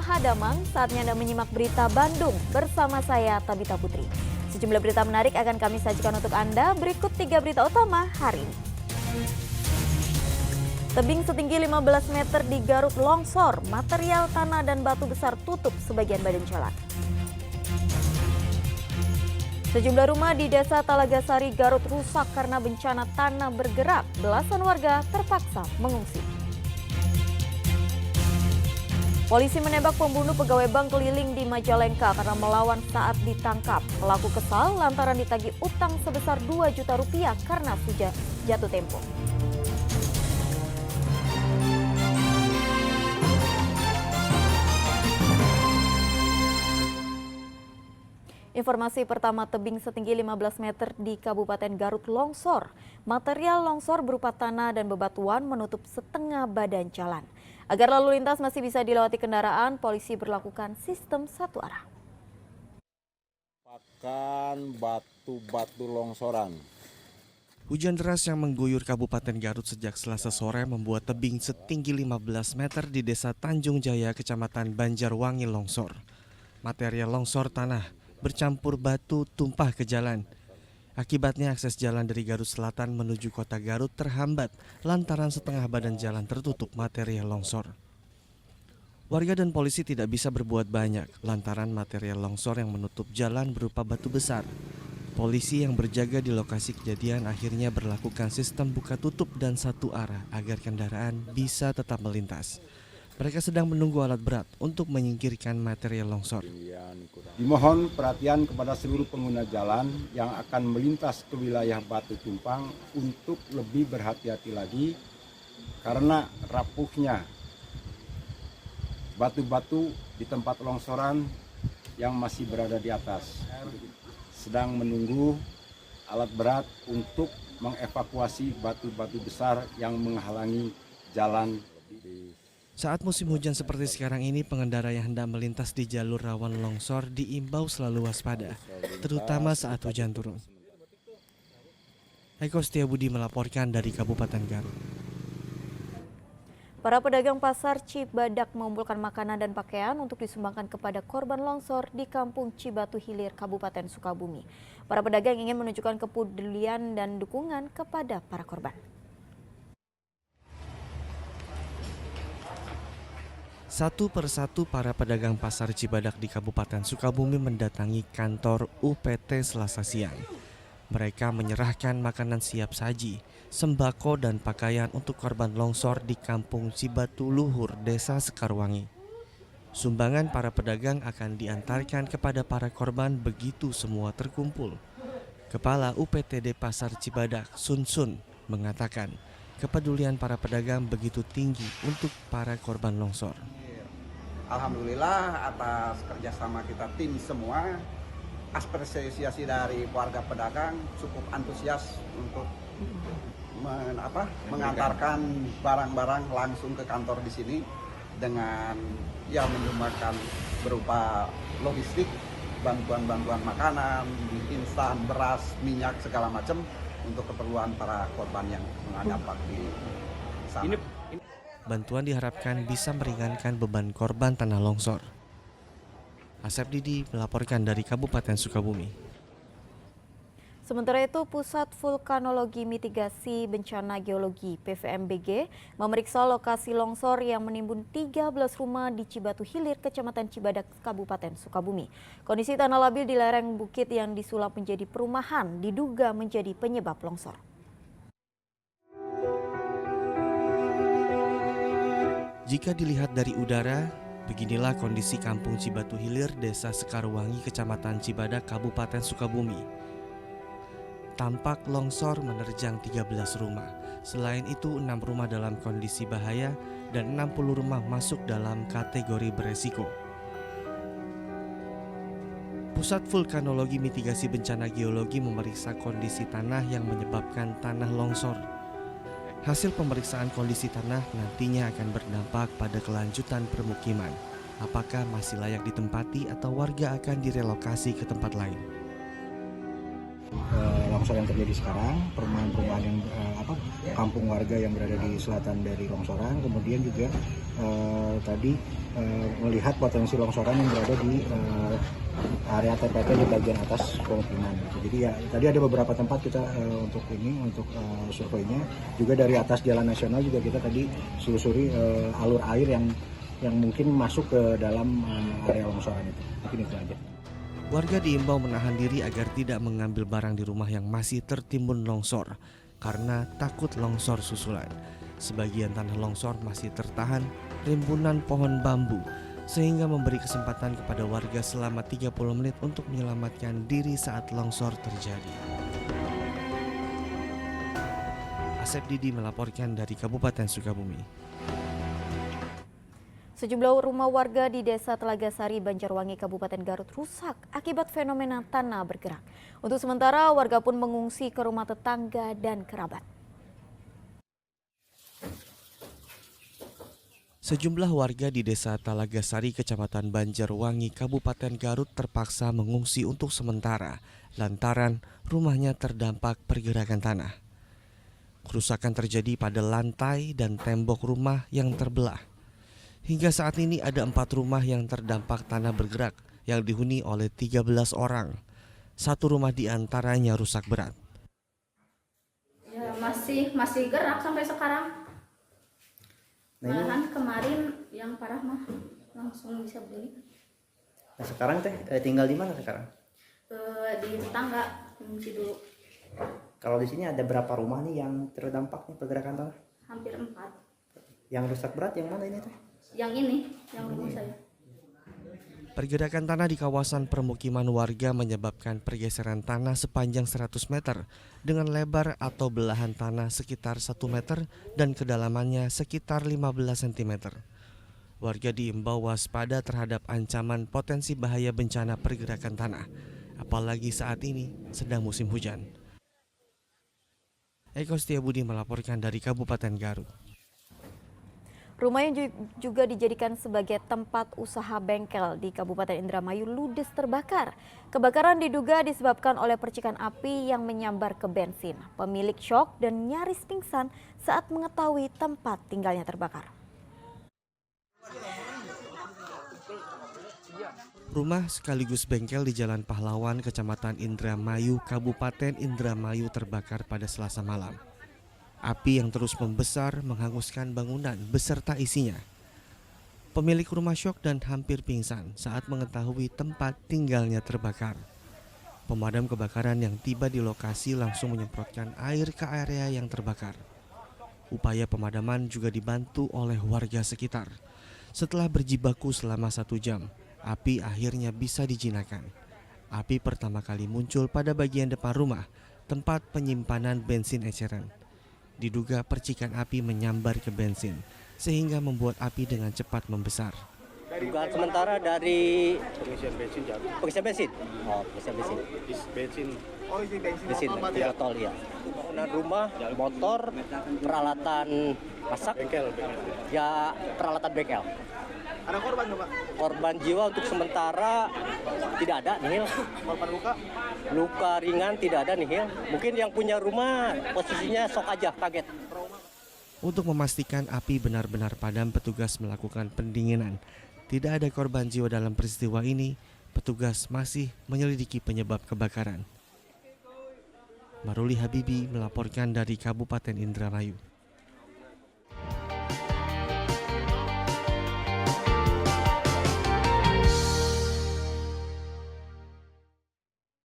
Hadamang, saatnya Anda menyimak berita Bandung bersama saya Tabita Putri. Sejumlah berita menarik akan kami sajikan untuk Anda, berikut 3 berita utama hari ini. Tebing setinggi 15 meter di Garut longsor, material tanah dan batu besar tutup sebagian badan jalan. Sejumlah rumah di Desa Talagasari, Garut rusak karena bencana tanah bergerak. Belasan warga terpaksa mengungsi. Polisi menembak pembunuh pegawai bank keliling di Majalengka karena melawan saat ditangkap. Pelaku kesal lantaran ditagih utang sebesar 2 juta rupiah karena sudah jatuh tempo. Informasi pertama, tebing setinggi 15 meter di Kabupaten Garut longsor. Material longsor berupa tanah dan bebatuan menutup setengah badan jalan. Agar lalu lintas masih bisa dilewati kendaraan, polisi berlakukan sistem satu arah. Pakan batu-batu longsoran. Hujan deras yang mengguyur Kabupaten Garut sejak Selasa sore membuat tebing setinggi 15 meter di Desa Tanjung Jaya, Kecamatan Banjarwangi longsor. Material longsor tanah bercampur batu tumpah ke jalan. Akibatnya akses jalan dari Garut Selatan menuju kota Garut terhambat lantaran setengah badan jalan tertutup material longsor. Warga dan polisi tidak bisa berbuat banyak lantaran material longsor yang menutup jalan berupa batu besar. Polisi yang berjaga di lokasi kejadian akhirnya berlakukan sistem buka tutup dan satu arah agar kendaraan bisa tetap melintas. Mereka sedang menunggu alat berat untuk menyingkirkan material longsor. Dimohon perhatian kepada seluruh pengguna jalan yang akan melintas ke wilayah Batu Tumpang untuk lebih berhati-hati lagi karena rapuhnya batu-batu di tempat longsoran yang masih berada di atas. Sedang menunggu alat berat untuk mengevakuasi batu-batu besar yang menghalangi jalan. Saat musim hujan seperti sekarang ini, pengendara yang hendak melintas di jalur rawan longsor diimbau selalu waspada, terutama saat hujan turun. Eko Setiabudi melaporkan dari Kabupaten Garut. Para pedagang pasar Cibadak mengumpulkan makanan dan pakaian untuk disumbangkan kepada korban longsor di Kampung Cibatu Hilir, Kabupaten Sukabumi. Para pedagang ingin menunjukkan kepedulian dan dukungan kepada para korban. Satu persatu para pedagang pasar Cibadak di Kabupaten Sukabumi mendatangi kantor UPT Selasa siang. Mereka menyerahkan makanan siap saji, sembako dan pakaian untuk korban longsor di Kampung Cibatu Luhur, Desa Sekarwangi. Sumbangan para pedagang akan diantarkan kepada para korban begitu semua terkumpul. Kepala UPTD Pasar Cibadak, Sun mengatakan, kepedulian para pedagang begitu tinggi untuk para korban longsor. Alhamdulillah atas kerjasama kita tim semua, apresiasi dari warga pedagang cukup antusias untuk mengantarkan barang-barang langsung ke kantor di sini dengan menyumbangkan berupa logistik, bantuan-bantuan makanan, instan, beras, minyak segala macam untuk keperluan para korban yang menghadap di sana. Bantuan diharapkan bisa meringankan beban korban tanah longsor. Asep Didi melaporkan dari Kabupaten Sukabumi. Sementara itu, Pusat Vulkanologi Mitigasi Bencana Geologi (PVMBG) memeriksa lokasi longsor yang menimbun 13 rumah di Cibatu Hilir, Kecamatan Cibadak, Kabupaten Sukabumi. Kondisi tanah labil di lereng bukit yang disulap menjadi perumahan diduga menjadi penyebab longsor. Jika dilihat dari udara, beginilah kondisi Kampung Cibatu Hilir, Desa Sekarwangi, Kecamatan Cibadak, Kabupaten Sukabumi. Tampak longsor menerjang 13 rumah. Selain itu, 6 rumah dalam kondisi bahaya dan 60 rumah masuk dalam kategori beresiko. Pusat Vulkanologi Mitigasi Bencana Geologi memeriksa kondisi tanah yang menyebabkan tanah longsor. Hasil pemeriksaan kondisi tanah nantinya akan berdampak pada kelanjutan permukiman. Apakah masih layak ditempati atau warga akan direlokasi ke tempat lain. Longsor yang terjadi sekarang, perumahan-perumahan yang kampung warga yang berada di selatan dari longsoran, kemudian juga tadi melihat potensi longsoran yang berada di area TPT di bagian atas pemukiman. Jadi ya tadi ada beberapa tempat kita untuk surveinya, juga dari atas jalan nasional juga kita tadi selusuri alur air yang mungkin masuk ke dalam area longsoran itu. Mungkin itu aja. Warga diimbau menahan diri agar tidak mengambil barang di rumah yang masih tertimbun longsor karena takut longsor susulan. Sebagian tanah longsor masih tertahan rimbunan pohon bambu sehingga memberi kesempatan kepada warga selama 30 menit untuk menyelamatkan diri saat longsor terjadi. Asep Didi melaporkan dari Kabupaten Sukabumi. Sejumlah rumah warga di Desa Telaga Sari, Banjarwangi, Kabupaten Garut rusak akibat fenomena tanah bergerak. Untuk sementara, warga pun mengungsi ke rumah tetangga dan kerabat. Sejumlah warga di Desa Telaga Sari, Kecamatan Banjarwangi, Kabupaten Garut terpaksa mengungsi untuk sementara lantaran rumahnya terdampak pergerakan tanah. Kerusakan terjadi pada lantai dan tembok rumah yang terbelah. Hingga saat ini ada 4 rumah yang terdampak tanah bergerak yang dihuni oleh 13 orang. 1 rumah di antaranya rusak berat. Ya masih gerak sampai sekarang. Malahan kemarin yang parah mah langsung bisa beli. Nah sekarang tinggal di mana sekarang? Di tetangga mengungsi dulu. Kalau di sini ada berapa rumah nih yang terdampak nih pergerakan tanah? Hampir 4. Yang rusak berat yang mana ini teh? Yang ini, yang rumah saya. Pergerakan tanah di kawasan permukiman warga menyebabkan pergeseran tanah sepanjang 100 meter dengan lebar atau belahan tanah sekitar 1 meter dan kedalamannya sekitar 15 cm. Warga diimbau waspada terhadap ancaman potensi bahaya bencana pergerakan tanah, apalagi saat ini sedang musim hujan. Eko Setiabudi melaporkan dari Kabupaten Garut. Rumah yang juga dijadikan sebagai tempat usaha bengkel di Kabupaten Indramayu ludes terbakar. Kebakaran diduga disebabkan oleh percikan api yang menyambar ke bensin. Pemilik syok dan nyaris pingsan saat mengetahui tempat tinggalnya terbakar. Rumah sekaligus bengkel di Jalan Pahlawan, Kecamatan Indramayu, Kabupaten Indramayu terbakar pada Selasa malam. Api yang terus membesar menghanguskan bangunan beserta isinya. Pemilik rumah syok dan hampir pingsan saat mengetahui tempat tinggalnya terbakar. Pemadam kebakaran yang tiba di lokasi langsung menyemprotkan air ke area yang terbakar. Upaya pemadaman juga dibantu oleh warga sekitar. Setelah berjibaku selama 1 jam, api akhirnya bisa dijinakan. Api pertama kali muncul pada bagian depan rumah, tempat penyimpanan bensin eceran. Diduga percikan api menyambar ke bensin, sehingga membuat api dengan cepat membesar. Dugaan sementara dari pengisian bensin. Oh, pengisian bensin. Bensin di botol ya. Bangunan rumah, motor, peralatan masak, bengkel. Ya, peralatan bengkel. Ada korban Pak? Korban jiwa untuk sementara tidak ada nihil. Korban luka? Luka ringan tidak ada nihil. Mungkin yang punya rumah posisinya sok aja kaget. Untuk memastikan api benar-benar padam, petugas melakukan pendinginan. Tidak ada korban jiwa dalam peristiwa ini. Petugas masih menyelidiki penyebab kebakaran. Maruli Habibi melaporkan dari Kabupaten Indramayu.